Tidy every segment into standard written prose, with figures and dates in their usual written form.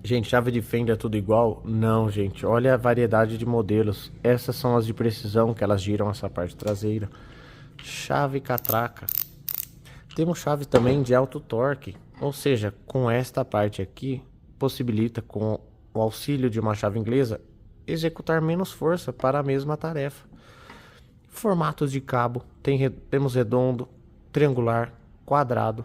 Gente, chave de fenda é tudo igual? Não, gente. Olha a variedade de modelos. Essas são as de precisão, que elas giram essa parte traseira. Chave catraca. Temos chave também de alto torque. Ou seja, com esta parte aqui, possibilita, com o auxílio de uma chave inglesa, executar menos força para a mesma tarefa. Formatos de cabo. Temos redondo, triangular, quadrado.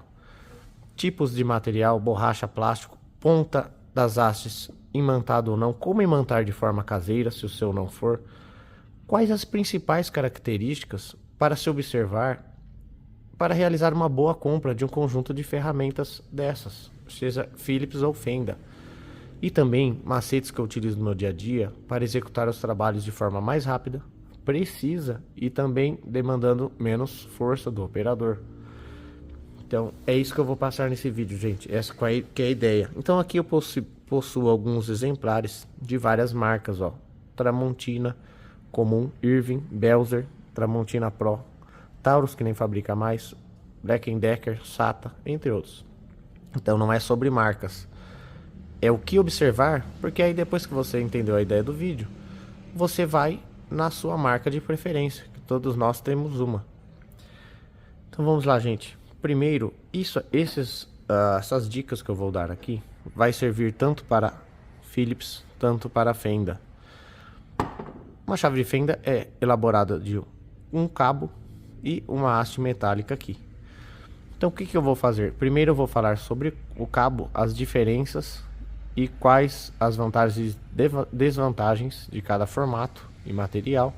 Tipos de material, borracha, plástico, ponta das hastes, imantado ou não, como imantar de forma caseira, se o seu não for. Quais as principais características para se observar para realizar uma boa compra de um conjunto de ferramentas dessas, seja Philips ou Fenda. E também macetes que eu utilizo no meu dia a dia para executar os trabalhos de forma mais rápida, precisa e também demandando menos força do operador. Então, é isso que eu vou passar nesse vídeo, gente. Essa que é a ideia. Então, aqui eu possuo alguns exemplares de várias marcas, ó. Tramontina, Comum, Irving, Belzer, Tramontina Pro, Taurus, que nem fabrica mais, Black & Decker, SATA, entre outros. Então, não é sobre marcas. É o que observar, porque aí depois que você entendeu a ideia do vídeo, você vai na sua marca de preferência, que todos nós temos uma. Então, vamos lá, gente. Primeiro, essas dicas que eu vou dar aqui vai servir tanto para Philips, tanto para Fenda. Uma chave de fenda é elaborada de um cabo e uma haste metálica aqui. Então o que eu vou fazer? Primeiro eu vou falar sobre o cabo, as diferenças e quais as vantagens e desvantagens de cada formato e material.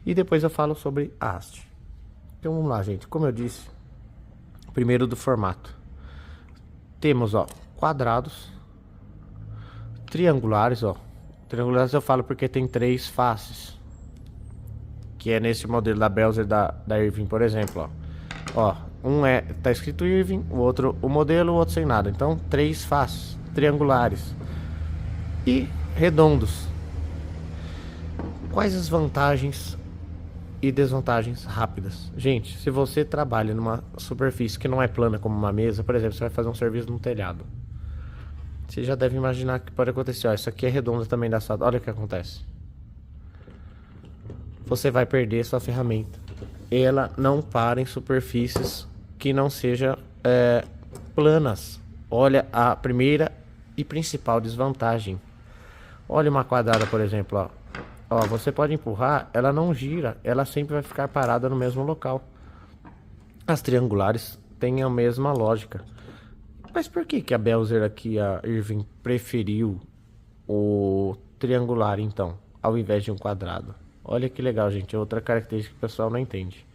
E depois eu falo sobre a haste. Então vamos lá, gente. Como eu disse, primeiro do formato. Temos, ó, quadrados, triangulares, ó. Triangulares eu falo porque tem 3 faces. Que é nesse modelo da Belzer da Irving, por exemplo, ó. Ó, tá escrito Irving, o outro o modelo, o outro sem nada. Então, 3 faces triangulares e redondos. Quais as vantagens e desvantagens rápidas? Gente, se você trabalha numa superfície que não é plana como uma mesa, por exemplo, você vai fazer um serviço no telhado. Você já deve imaginar que pode acontecer. Ó, isso aqui é redonda também da assado. Olha o que acontece. Você vai perder sua ferramenta. Ela não para em superfícies que não sejam planas. Olha a primeira e principal desvantagem. Olha uma quadrada, por exemplo, ó. Ó, você pode empurrar, ela não gira, ela sempre vai ficar parada no mesmo local. As triangulares têm a mesma lógica. Mas por que a Belzer aqui, a Irving, preferiu o triangular então, ao invés de um quadrado? Olha que legal, gente, é outra característica que o pessoal não entende.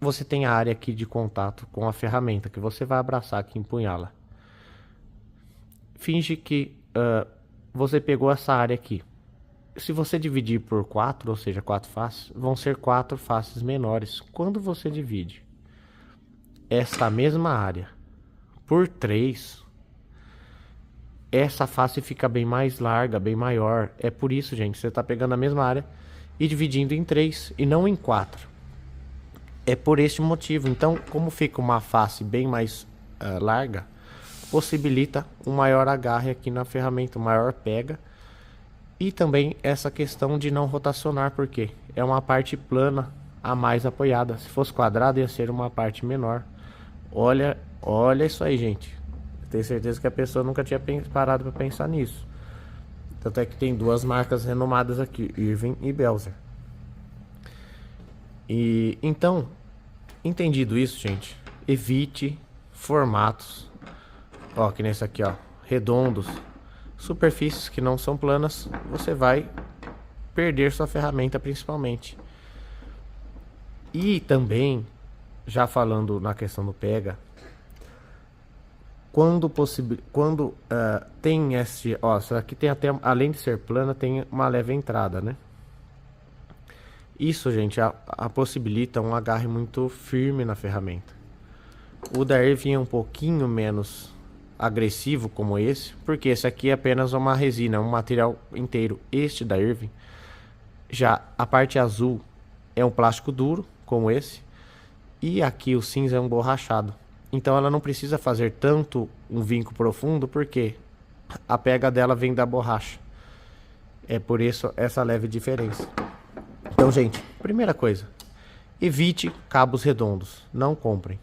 Você tem a área aqui de contato com a ferramenta que você vai abraçar aqui e empunhá-la. Finge que você pegou essa área aqui. Se você dividir por 4, ou seja, 4 faces, vão ser 4 faces menores. Quando você divide esta mesma área por 3, essa face fica bem mais larga, bem maior. É por isso, gente, você está pegando a mesma área e dividindo em 3 e não em 4. É por este motivo. Então, como fica uma face bem mais larga, possibilita um maior agarre aqui na ferramenta, um maior pega. E também essa questão de não rotacionar, porque é uma parte plana a mais apoiada. Se fosse quadrado, ia ser uma parte menor. Olha isso aí, gente. Tenho certeza que a pessoa nunca tinha parado para pensar nisso. Tanto é que tem 2 marcas renomadas aqui, Irving e Belzer. E então, entendido isso, gente, evite formatos, ó, que nesse aqui, ó, redondos, superfícies que não são planas, você vai perder sua ferramenta principalmente. E também, já falando na questão do pega, quando tem esse, ó, isso aqui tem até, além de ser plana, tem uma leve entrada, né? Isso, gente, a possibilita um agarre muito firme na ferramenta. O da Irving é um pouquinho menos agressivo como esse, porque esse aqui é apenas uma resina, um material inteiro. Este da Irving, já a parte azul é um plástico duro, como esse, e aqui o cinza é um borrachado. Então ela não precisa fazer tanto um vinco profundo, porque a pega dela vem da borracha. É por isso essa leve diferença. Então, gente, primeira coisa, evite cabos redondos, não comprem,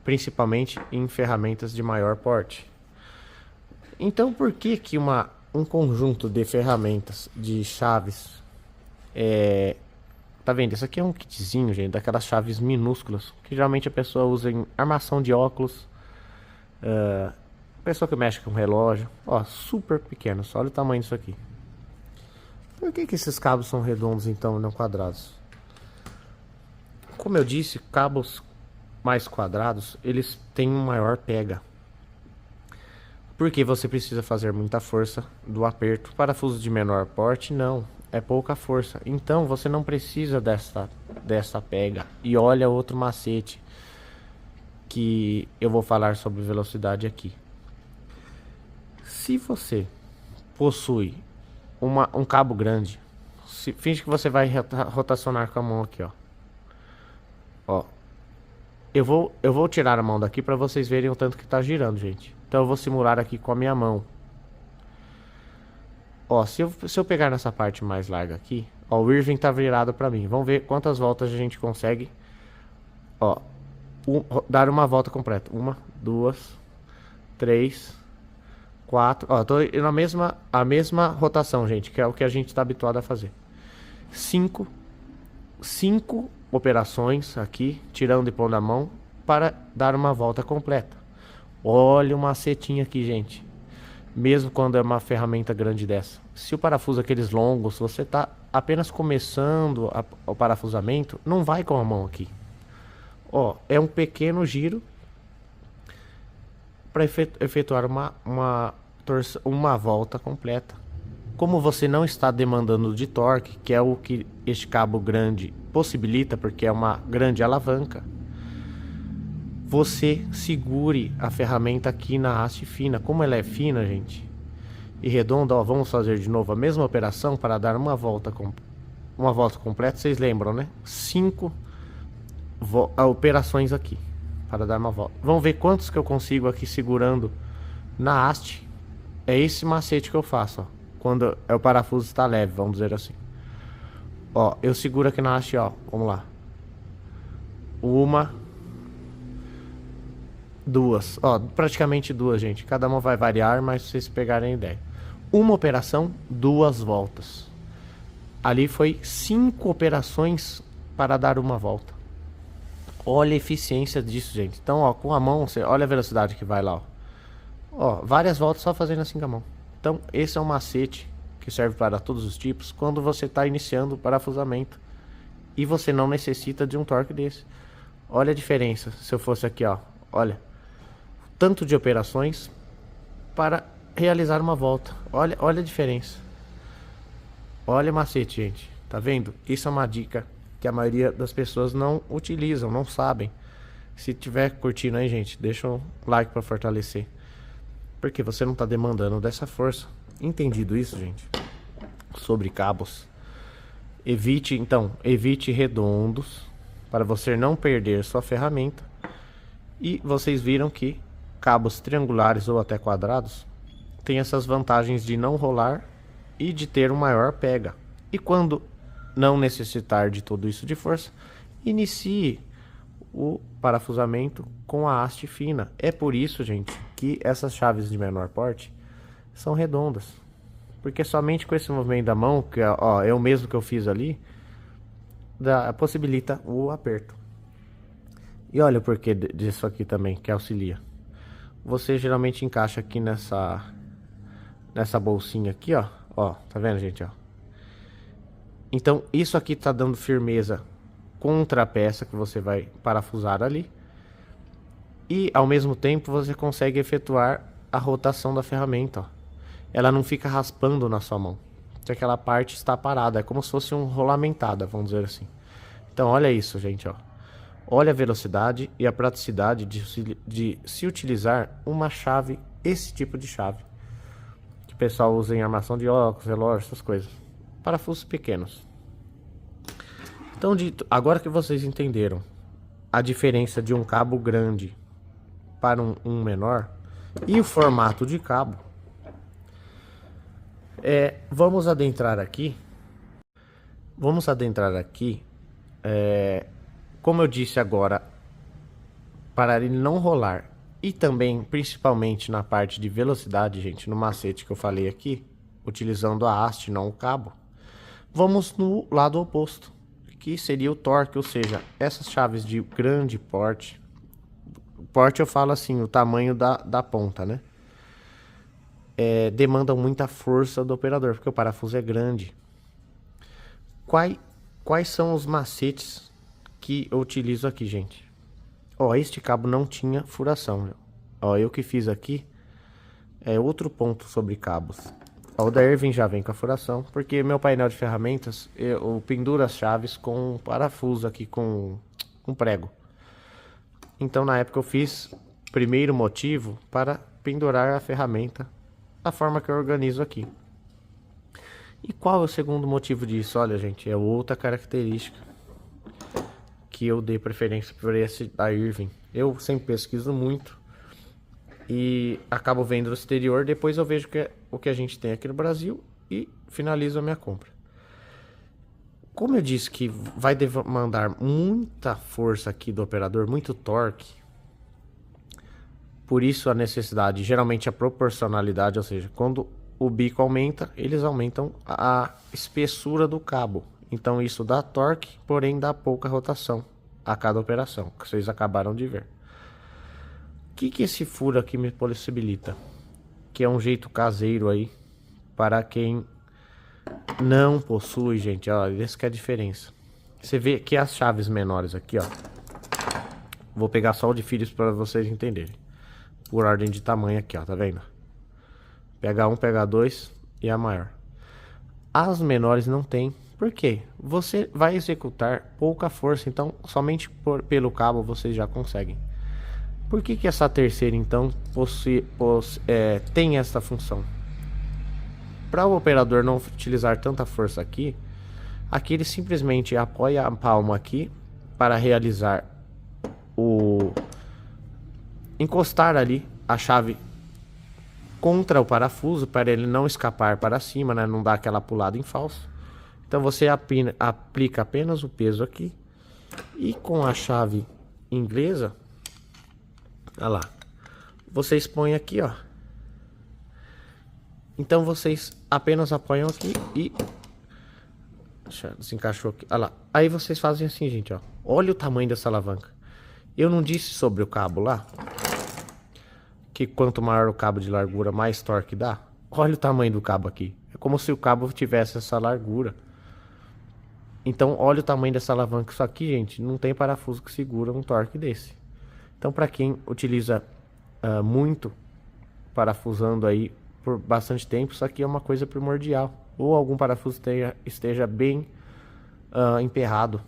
principalmente em ferramentas de maior porte. Então, por que que um conjunto de ferramentas de chaves tá vendo? Isso aqui é um kitzinho, gente, daquelas chaves minúsculas que geralmente a pessoa usa em armação de óculos, pessoa que mexe com relógio, ó, super pequeno, só olha o tamanho disso aqui. Por que que esses cabos são redondos então e não quadrados? Como eu disse, cabos mais quadrados, eles têm um maior pega. Porque você precisa fazer muita força do aperto. Parafuso de menor porte, não, é pouca força. Então você não precisa dessa pega. E olha outro macete que eu vou falar sobre velocidade aqui. Se você possui um cabo grande, finge que você vai rotacionar com a mão aqui, ó. Ó, eu vou tirar a mão daqui para vocês verem o tanto que tá girando, gente. Então eu vou simular aqui com a minha mão. Ó, se eu pegar nessa parte mais larga aqui, ó, o Irving tá virado para mim. Vamos ver quantas voltas a gente consegue, ó, dar uma volta completa. 1, 2, 3, 4. Ó, tô na a mesma rotação, gente, que é o que a gente tá habituado a fazer. 5 operações aqui, tirando e pondo a mão, para dar uma volta completa. Olha o macetinho aqui, gente. Mesmo quando é uma ferramenta grande dessa. Se o parafuso é aqueles longos, você está apenas começando o parafusamento, não vai com a mão aqui. Ó, é um pequeno giro para efetuar uma volta completa. Como você não está demandando de torque, que é o que este cabo grande possibilita, porque é uma grande alavanca, você segure a ferramenta aqui na haste fina. Como ela é fina, gente, e redonda, ó, vamos fazer de novo a mesma operação para dar uma volta completa. Vocês lembram, né? 5 operações aqui para dar uma volta. Vamos ver quantos que eu consigo aqui segurando na haste. É esse macete que eu faço, ó, quando o parafuso está leve, vamos dizer assim. Ó, eu seguro aqui na haste, ó, vamos lá. 1, 2, ó, praticamente 2, gente. Cada uma vai variar, mas pra vocês pegarem a ideia. Uma operação, 2 voltas. Ali foi 5 operações para dar uma volta. Olha a eficiência disso, gente. Então, ó, com a mão, você olha a velocidade que vai lá, ó. Ó, várias voltas só fazendo assim com a mão. Então, esse é um macete que serve para todos os tipos quando você está iniciando o parafusamento e você não necessita de um torque desse. Olha a diferença. Se eu fosse aqui, ó, olha, tanto de operações para realizar uma volta. Olha a diferença. Olha o macete, gente. Tá vendo? Isso é uma dica que a maioria das pessoas não utilizam, não sabem. Se tiver curtindo aí, gente, deixa um like para fortalecer, porque você não está demandando dessa força. Entendido isso, gente, sobre cabos, evite redondos para você não perder sua ferramenta. E vocês viram que cabos triangulares ou até quadrados tem essas vantagens de não rolar e de ter um maior pega. E quando não necessitar de tudo isso de força, inicie o parafusamento com a haste fina. É por isso, gente, que essas chaves de menor porte são redondas, porque somente com esse movimento da mão, que ó, é o mesmo que eu fiz ali, possibilita o aperto. E olha o porquê disso aqui também, que auxilia. Você geralmente encaixa aqui nessa bolsinha aqui, ó, tá vendo, gente, ó? Então isso aqui tá dando firmeza contra a peça que você vai parafusar ali, e ao mesmo tempo você consegue efetuar a rotação da ferramenta, ó. Ela não fica raspando na sua mão, porque aquela parte está parada, é como se fosse um rolamentada, vamos dizer assim. Então olha isso, gente, ó. Olha a velocidade e a praticidade de se utilizar uma chave, esse tipo de chave que o pessoal usa em armação de óculos, relógio, essas coisas, parafusos pequenos. Então, agora que vocês entenderam a diferença de um cabo grande para um menor e o formato de cabo, Vamos adentrar aqui. Vamos adentrar aqui. Como eu disse agora, para ele não rolar. E também, principalmente na parte de velocidade, gente, no macete que eu falei aqui, utilizando a haste, não o cabo. Vamos no lado oposto, que seria o torque, ou seja, essas chaves de grande porte. Porte eu falo assim, o tamanho da ponta, né? Demandam muita força do operador, porque o parafuso é grande. Quais são os macetes que eu utilizo aqui, gente? Ó, este cabo não tinha furação. Ó, eu que fiz aqui é outro ponto sobre cabos. Ó, o da Irving já vem com a furação, porque meu painel de ferramentas eu penduro as chaves com parafuso aqui com prego. Então na época eu fiz primeiro motivo para pendurar a ferramenta da forma que eu organizo aqui. E qual é o segundo motivo disso? Olha, gente, é outra característica que eu dei preferência por esse da Irving. Eu sempre pesquiso muito e acabo vendo no exterior, depois eu vejo o que a gente tem aqui no Brasil e finalizo a minha compra. Como eu disse que vai demandar muita força aqui do operador, muito torque, por isso a necessidade, geralmente a proporcionalidade, ou seja, quando o bico aumenta, eles aumentam a espessura do cabo. Então isso dá torque, porém dá pouca rotação a cada operação, que vocês acabaram de ver. O que esse furo aqui me possibilita? Que é um jeito caseiro aí, para quem não possui, gente, ó, essa que é a diferença. Você vê que as chaves menores aqui, ó. Vou pegar só o de filhos para vocês entenderem. Por ordem de tamanho aqui, ó, tá vendo? Pega 1, pega 2 e a maior. As menores não tem. Por quê? Você vai executar pouca força, então somente pelo cabo vocês já conseguem. Por que essa terceira então tem essa função? Para o operador não utilizar tanta força aqui ele simplesmente apoia a palma aqui para realizar encostar ali a chave contra o parafuso para ele não escapar para cima, né? Não dar aquela pulada em falso. Então você aplica apenas o peso aqui e com a chave inglesa, olha lá, vocês põem aqui, ó. Então vocês apenas apoiam aqui e desencaixou aqui, olha lá. Aí vocês fazem assim, gente, ó. Olha o tamanho dessa alavanca. Eu não disse sobre o cabo lá que quanto maior o cabo de largura, mais torque dá? Olha o tamanho do cabo aqui. É como se o cabo tivesse essa largura. Então, olha o tamanho dessa alavanca. Isso aqui, gente, não tem parafuso que segura um torque desse. Então, para quem utiliza muito parafusando aí por bastante tempo, isso aqui é uma coisa primordial. Ou algum parafuso esteja bem emperrado.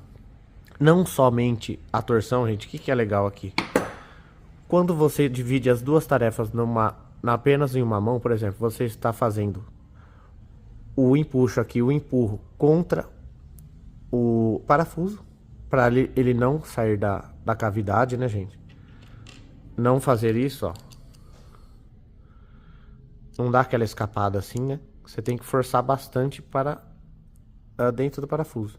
Não somente a torção, gente. O que é legal aqui? Quando você divide as duas tarefas apenas em uma mão, por exemplo, você está fazendo o empuxo aqui, o empurro contra o parafuso, para ele não sair da cavidade, né, gente? Não fazer isso, ó. Não dá aquela escapada assim, né? Você tem que forçar bastante para dentro do parafuso.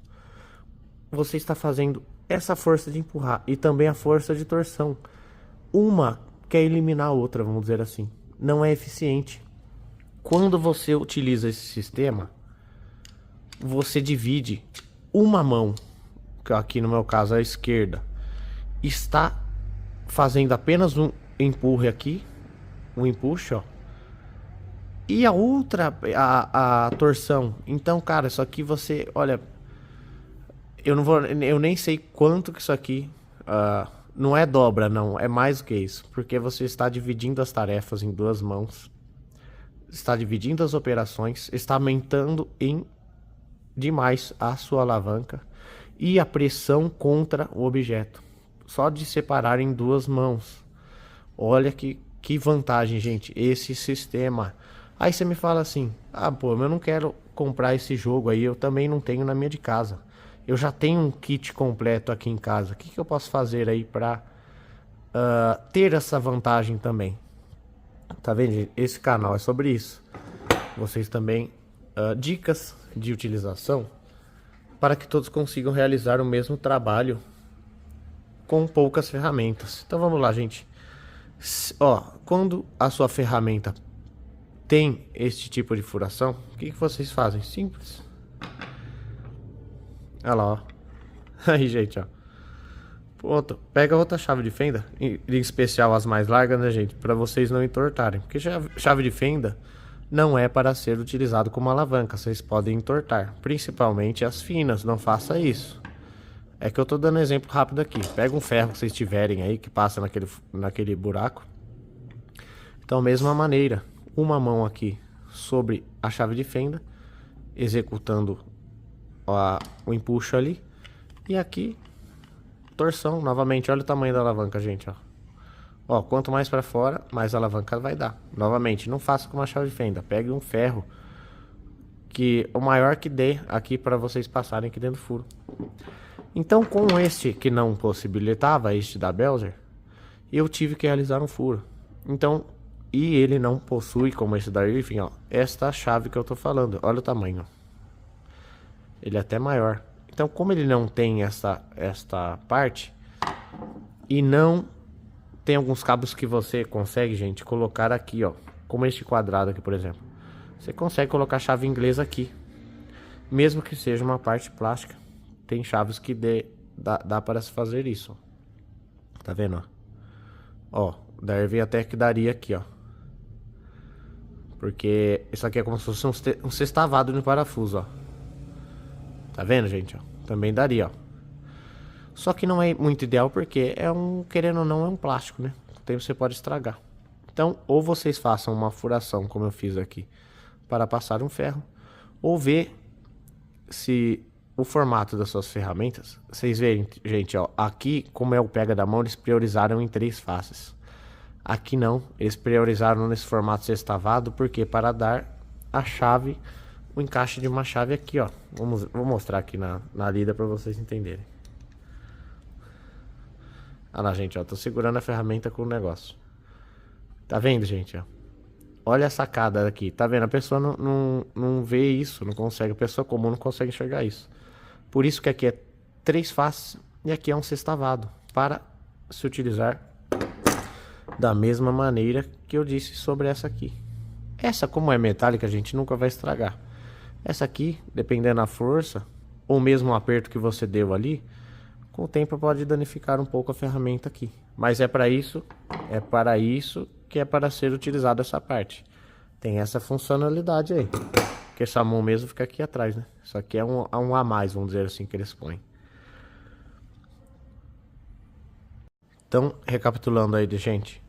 Você está fazendo essa força de empurrar e também a força de torção. Uma quer eliminar a outra, vamos dizer assim. Não é eficiente. Quando você utiliza esse sistema, você divide uma mão, que aqui no meu caso a esquerda, está fazendo apenas um empurre aqui, um empuxo, ó. E a outra, a torção. Então, cara, isso aqui você, olha, eu nem sei quanto que isso aqui não é dobra, não, é mais do que isso, porque você está dividindo as tarefas em duas mãos, está dividindo as operações, está aumentando demais a sua alavanca e a pressão contra o objeto, só de separar em duas mãos. Olha que vantagem, gente, esse sistema. Aí você me fala assim, pô, eu não quero comprar esse jogo aí, eu também não tenho na minha de casa. Eu já tenho um kit completo aqui em casa. O que eu posso fazer aí para ter essa vantagem também? Tá vendo, gente? Esse canal é sobre isso. Vocês também dicas de utilização para que todos consigam realizar o mesmo trabalho com poucas ferramentas. Então vamos lá, gente. Ó, quando a sua ferramenta tem este tipo de furação, o que vocês fazem? Simples. Olha lá, ó. Aí, gente, ó. Pronto. Pega outra chave de fenda, em especial as mais largas, né, gente? Para vocês não entortarem. Porque chave de fenda não é para ser utilizado como alavanca. Vocês podem entortar. Principalmente as finas. Não faça isso. É que eu tô dando exemplo rápido aqui. Pega um ferro que vocês tiverem aí, que passa naquele buraco. Então, mesma maneira. Uma mão aqui sobre a chave de fenda, executando o empuxo ali. E aqui, torção, novamente. Olha o tamanho da alavanca, gente, ó. Ó, quanto mais para fora, mais alavanca vai dar. Novamente, não faça com uma chave de fenda. Pegue um ferro que o maior que dê aqui para vocês passarem aqui dentro do furo. Então, com este que não possibilitava, este da Belzer, eu tive que realizar um furo. Então, e ele não possui, como esse da Irving, ó, esta chave que eu tô falando. Olha o tamanho. Ele é até maior. Então, como ele não tem esta parte, e não tem alguns cabos que você consegue, gente, colocar aqui, ó, como este quadrado aqui, por exemplo. Você consegue colocar a chave inglesa aqui, mesmo que seja uma parte plástica. Tem chaves que dá para se fazer isso. Tá vendo, ó? Ó, da Irving até que daria aqui, ó. Porque isso aqui é como se fosse um sextavado no parafuso, ó. Tá vendo, gente? Ó, também daria, ó. Só que não é muito ideal porque querendo ou não, é um plástico, né? Com o tempo você pode estragar. Então, ou vocês façam uma furação, como eu fiz aqui, para passar um ferro, ou ver se o formato das suas ferramentas, vocês verem, gente, ó, aqui, como é o pega da mão, eles priorizaram em 3 faces. Aqui não, eles priorizaram nesse formato sextavado, porque para dar a chave, o encaixe de uma chave aqui, ó. Vou mostrar aqui na lida para vocês entenderem. Olha lá, gente, ó, tô segurando a ferramenta com o negócio. Tá vendo, gente, ó? Olha a sacada aqui, tá vendo? A pessoa não vê isso, não consegue, a pessoa comum não consegue enxergar isso. Por isso que aqui é 3 faces e aqui é um sextavado, para se utilizar da mesma maneira que eu disse sobre essa aqui. Essa, como é metálica, a gente nunca vai estragar. Essa aqui, dependendo da força, ou mesmo o aperto que você deu ali, com o tempo pode danificar um pouco a ferramenta aqui. Mas é para isso que é para ser utilizada essa parte. Tem essa funcionalidade aí. Porque essa mão mesmo fica aqui atrás, né? Isso aqui é um a mais, vamos dizer assim, que eles põem. Então, recapitulando aí, gente.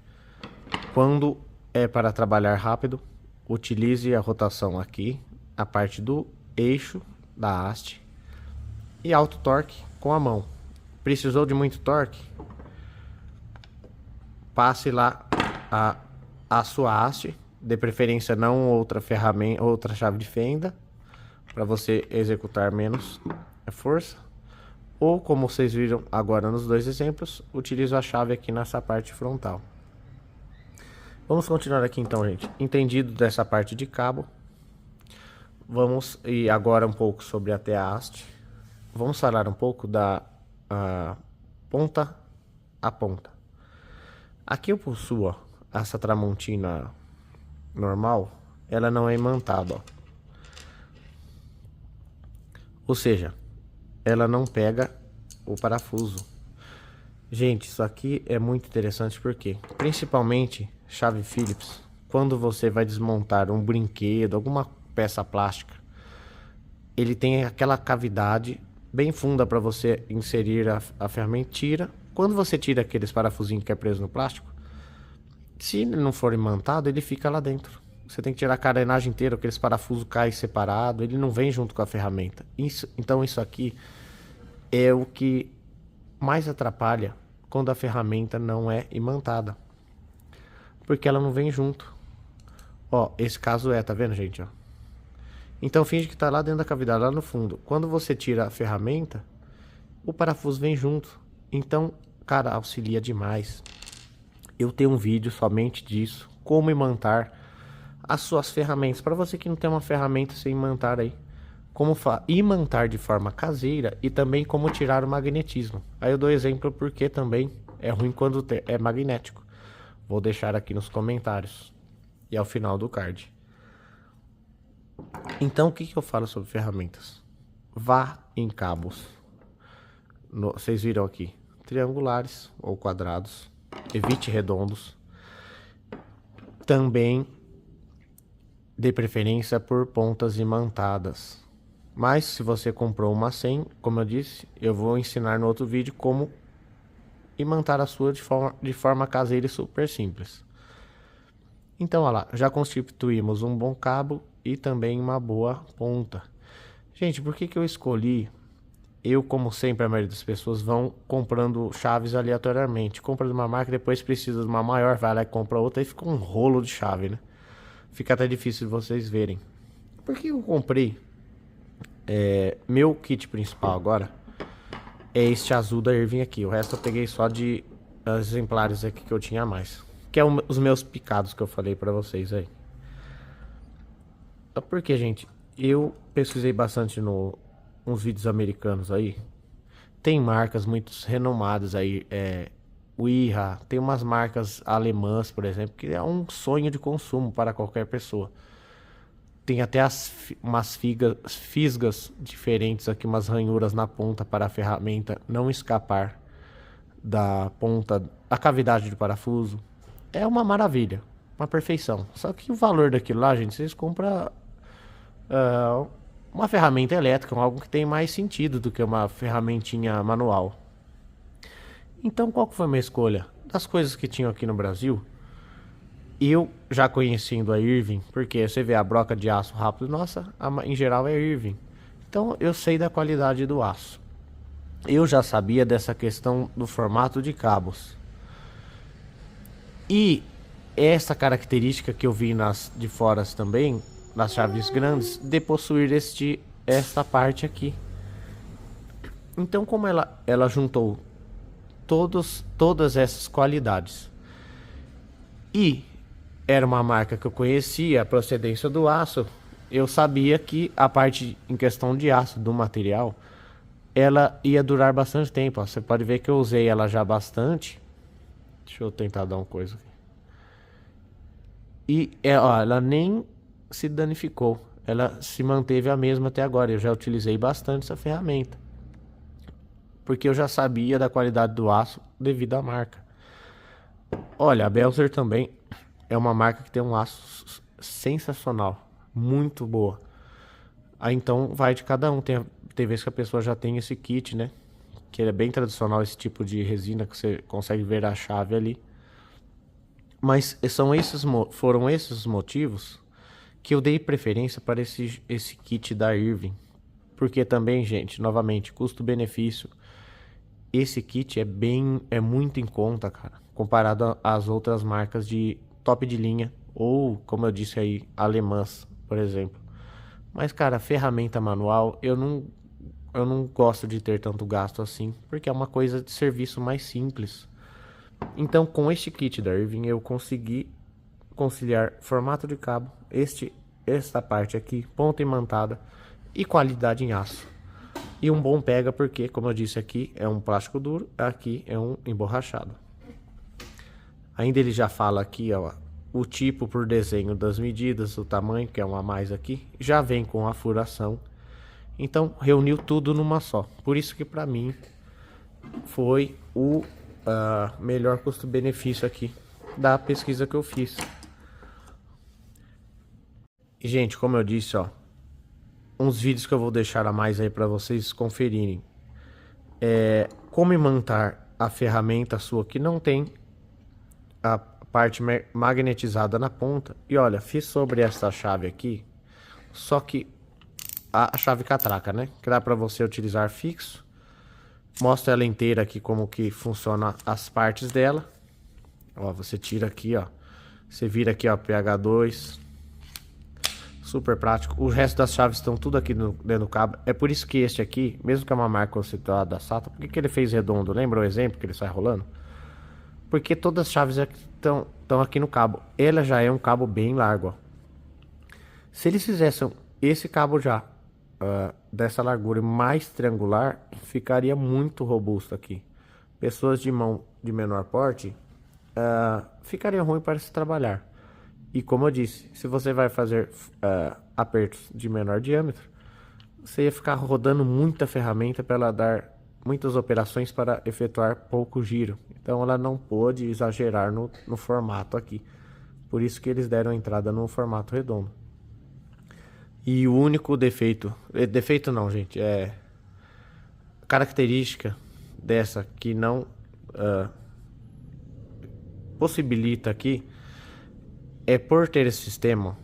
Quando é para trabalhar rápido, utilize a rotação aqui, a parte do eixo da haste e alto torque com a mão. Precisou de muito torque? Passe lá a sua haste, de preferência não outra ferramenta, outra chave de fenda, para você executar menos força. Ou, como vocês viram agora nos 2 exemplos, utilizo a chave aqui nessa parte frontal. Vamos continuar aqui então, gente. Entendido dessa parte de cabo, vamos ir agora um pouco sobre até a haste. Vamos falar um pouco da ponta a ponta. Aqui eu possuo, ó, essa tramontina normal, ela não é imantada, ó. Ou seja, ela não pega o parafuso. Gente, isso aqui é muito interessante porque, principalmente chave Phillips, quando você vai desmontar um brinquedo, alguma peça plástica, ele tem aquela cavidade bem funda para você inserir a ferramenta. Tira. Quando você tira aqueles parafusinhos que é preso no plástico, se ele não for imantado, ele fica lá dentro. Você tem que tirar a carenagem inteira, aqueles parafusos caem separado, ele não vem junto com a ferramenta. Então isso aqui é o que mais atrapalha quando a ferramenta não é imantada, porque ela não vem junto. Ó, esse caso tá vendo, gente, ó? Então finge que tá lá dentro da cavidade, lá no fundo. Quando você tira a ferramenta, o parafuso vem junto. Então, cara, auxilia demais. Eu tenho um vídeo somente disso, como imantar as suas ferramentas. Para você que não tem uma ferramenta sem imantar aí, como imantar de forma caseira e também como tirar o magnetismo. Aí eu dou exemplo porque também é ruim quando é magnético. Vou deixar aqui nos comentários e ao final do card. Então o que eu falo sobre ferramentas? Vá em cabos. Vocês viram aqui, triangulares ou quadrados. Evite redondos. Também dê preferência por pontas imantadas. Mas se você comprou uma 100, como eu disse, eu vou ensinar no outro vídeo como imantar a sua de forma caseira e super simples. Então, olha lá, já constituímos um bom cabo e também uma boa ponta. Gente, por que eu escolhi? Eu, como sempre, a maioria das pessoas vão comprando chaves aleatoriamente. Compra de uma marca, depois precisa de uma maior, vai lá e compra outra e fica um rolo de chave, né? Fica até difícil de vocês verem. Por que eu comprei? Meu kit principal agora é este azul da Irving aqui. O resto eu peguei só de exemplares aqui que eu tinha a mais. Que é os meus picados que eu falei pra vocês aí. Porque, gente, eu pesquisei bastante nos vídeos americanos aí. Tem marcas muito renomadas aí. O IRA, tem umas marcas alemãs, por exemplo, que é um sonho de consumo para qualquer pessoa. Tem até umas fisgas diferentes aqui, umas ranhuras na ponta para a ferramenta não escapar da ponta, da cavidade do parafuso. É uma maravilha, uma perfeição. Só que o valor daquilo lá, gente, vocês compram uma ferramenta elétrica, algo que tem mais sentido do que uma ferramentinha manual. Então, qual que foi a minha escolha? Das coisas que tinham aqui no Brasil, eu já conhecendo a Irving, porque você vê a broca de aço rápido, nossa, em geral é Irving. Então eu sei da qualidade do aço. Eu já sabia dessa questão do formato de cabos. E essa característica que eu vi nas de fora também, nas chaves grandes, de possuir esta parte aqui. Então, como ela juntou todas essas qualidades e era uma marca que eu conhecia a procedência do aço, eu sabia que a parte em questão de aço do material, ela ia durar bastante tempo. Ó. Você pode ver que eu usei ela já bastante. Deixa eu tentar dar uma coisa aqui. E ó, ela nem se danificou, ela se manteve a mesma até agora. Eu já utilizei bastante essa ferramenta, porque eu já sabia da qualidade do aço devido à marca. Olha, a Belzer também é uma marca que tem um aço sensacional, muito boa. Aí então vai de cada um. Tem vezes que a pessoa já tem esse kit, né? Que é bem tradicional, esse tipo de resina que você consegue ver a chave ali. Mas foram esses os motivos que eu dei preferência para esse kit da Irving. Porque também, gente, novamente, custo-benefício. Esse kit é muito em conta, cara, comparado às outras marcas de top de linha, ou, como eu disse aí, alemãs, por exemplo. Mas, cara, ferramenta manual, eu não gosto de ter tanto gasto assim, porque é uma coisa de serviço mais simples. Então, com este kit da Irving, eu consegui conciliar formato de cabo, esta parte aqui, ponta imantada e qualidade em aço. E um bom pega porque, como eu disse, aqui é um plástico duro, aqui é um emborrachado. Ainda ele já fala aqui, ó, o tipo por desenho das medidas, o tamanho, que é um a mais aqui, já vem com a furação. Então, reuniu tudo numa só. Por isso que para mim foi o melhor custo-benefício aqui da pesquisa que eu fiz. E, gente, como eu disse, ó, uns vídeos que eu vou deixar a mais aí para vocês conferirem. Como imantar a ferramenta sua que não tem a parte magnetizada na ponta. E olha, fiz sobre essa chave aqui, só que a chave catraca, né? Que dá para você utilizar fixo. Mostra ela inteira aqui como que funciona as partes dela. Ó, você tira aqui, ó. Você vira aqui, ó, pH2. Super prático. O resto das chaves estão tudo aqui dentro do cabo. É por isso que este aqui, mesmo que é uma marca conceituada da SATA, por que ele fez redondo? Lembra o exemplo que ele sai rolando? Porque todas as chaves estão aqui no cabo. Ela já é um cabo bem largo, ó. Se eles fizessem esse cabo já dessa largura mais triangular, ficaria muito robusto aqui. Pessoas de mão de menor porte ficaria ruim para se trabalhar. E como eu disse, se você vai fazer apertos de menor diâmetro, você ia ficar rodando muita ferramenta para ela dar muitas operações para efetuar pouco giro. Então ela não pôde exagerar no formato aqui. Por isso que eles deram entrada no formato redondo. E o único defeito, defeito não, gente, é característica dessa que não possibilita aqui, é por ter esse sistema,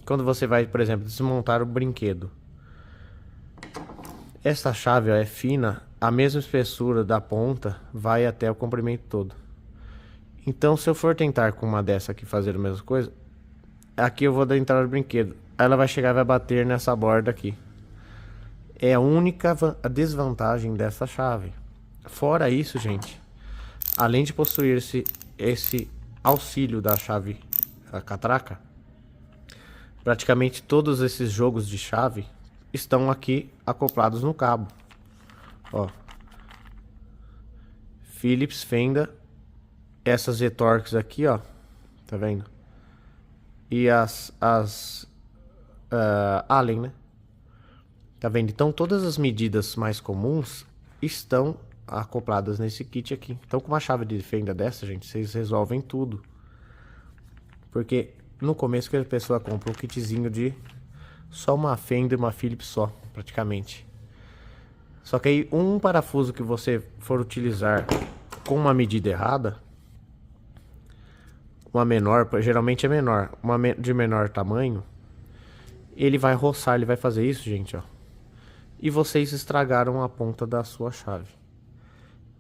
quando você vai, por exemplo, desmontar o brinquedo. Essa chave ó, é fina, a mesma espessura da ponta vai até o comprimento todo. Então se eu for tentar com uma dessa aqui fazer a mesma coisa, aqui eu vou dar entrada no brinquedo, ela vai chegar e vai bater nessa borda aqui. É a única desvantagem dessa chave. Fora isso, gente, além de possuir esse auxílio da chave a catraca, praticamente todos esses jogos de chave estão aqui acoplados no cabo. Ó, Phillips, Fenda, essas Z-Torx aqui, ó, tá vendo? E as Allen, né? Tá vendo? Então todas as medidas mais comuns estão acopladas nesse kit aqui. Então com uma chave de fenda dessa, gente, vocês resolvem tudo. Porque no começo que a pessoa compra um kitzinho de só uma fenda e uma Phillips só, praticamente. Só que aí um parafuso que você for utilizar com uma medida errada, uma menor, geralmente é menor, uma de menor tamanho, ele vai roçar, ele vai fazer isso, gente, ó. E vocês estragaram a ponta da sua chave.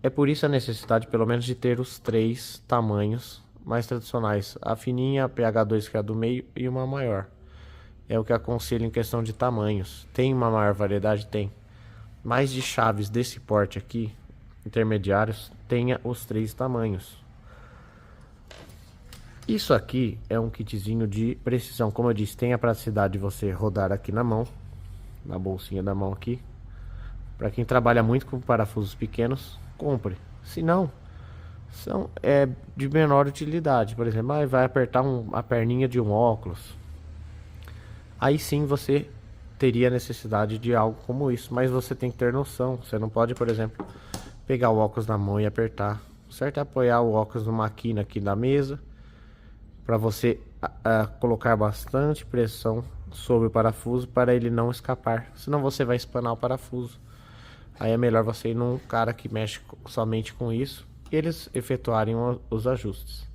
É por isso a necessidade, pelo menos, de ter os 3 tamanhos mais tradicionais. A fininha, a PH2, que é a do meio, e uma maior. É o que aconselho em questão de tamanhos. Tem uma maior variedade? Tem. Mas de chaves desse porte aqui, intermediários, tenha os 3 tamanhos. Isso aqui é um kitzinho de precisão. Como eu disse, tem a praticidade de você rodar aqui na mão, na bolsinha da mão aqui. Para quem trabalha muito com parafusos pequenos, compre. Se não, é de menor utilidade. Por exemplo, vai apertar a perninha de um óculos. Aí sim você teria necessidade de algo como isso. Mas você tem que ter noção. Você não pode, por exemplo, pegar o óculos na mão e apertar. O certo é apoiar o óculos numa quina aqui na mesa, para você colocar bastante pressão sobre o parafuso para ele não escapar. Senão você vai espanar o parafuso. Aí é melhor você ir num cara que mexe somente com isso e eles efetuarem os ajustes.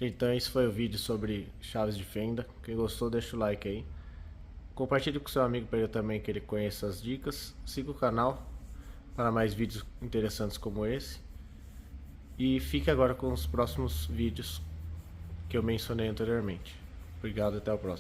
Então esse foi o vídeo sobre chaves de fenda. Quem gostou, deixa o like aí. Compartilhe com seu amigo para ele também, que ele conheça as dicas. Siga o canal para mais vídeos interessantes como esse. E fique agora com os próximos vídeos que eu mencionei anteriormente. Obrigado e até o próximo.